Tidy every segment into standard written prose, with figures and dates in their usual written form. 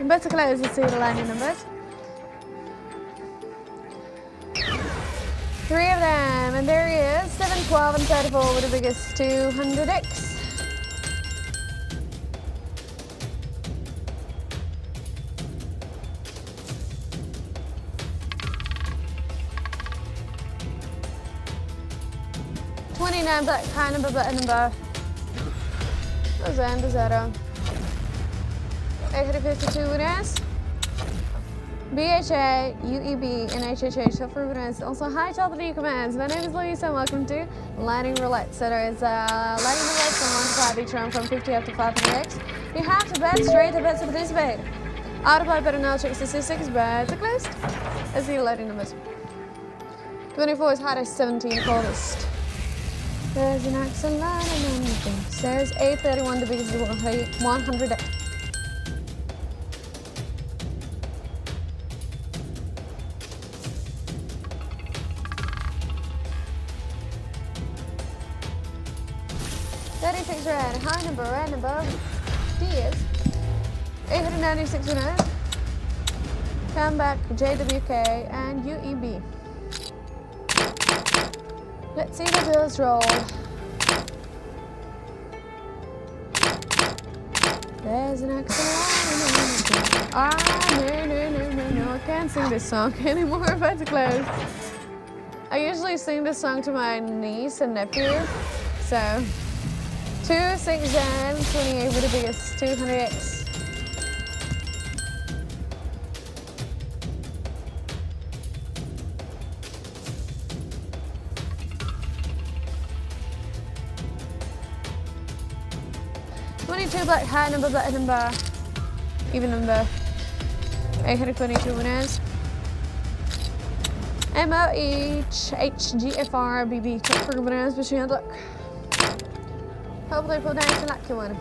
Better close to see the landing numbers. 3 of them, and there he is, 7, 12, and 34 with the biggest 200x. Black high number, button number. Goes into 0. 852 winners. BHA, UEB, and HHH for winners. Also, hi to all the new commands. My name is Louisa and welcome to Lightning Roulette. So there is Lightning Roulette from 1 to 5 each round from 50 up to 500x. You have to bet straight to bet to participate. Autoplay better now, check statistics, bets are closed. Let's see the lightning numbers. 24 is hottest, 17 coldest. There's an axle line and anything. There's 831, the biggest 100. Red, high number, red number, D is 896 winners. Comeback, JWK, and UEB. Let's see the bills roll. There's an excellent. No, I can't sing this song anymore. I'm about to close. I usually sing this song to my niece and nephew, so 2, 6, and 28 with the biggest 200x. Black high number, black number, even number. 822 winners. MOH, HGFR, BB, check for winners, wish you good luck. Hopefully pull down to lucky one.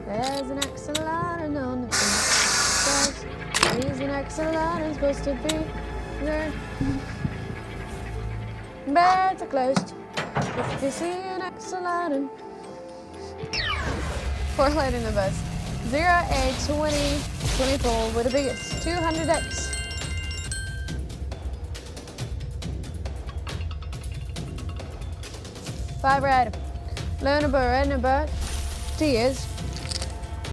There's an excellent on the beat. There's an excellent and supposed to be there. Beds are closed. If you see an excellent. 4 lightning numbers. 0, 8, 20, 24 with the biggest 200x. Five red. Low number, red number. T is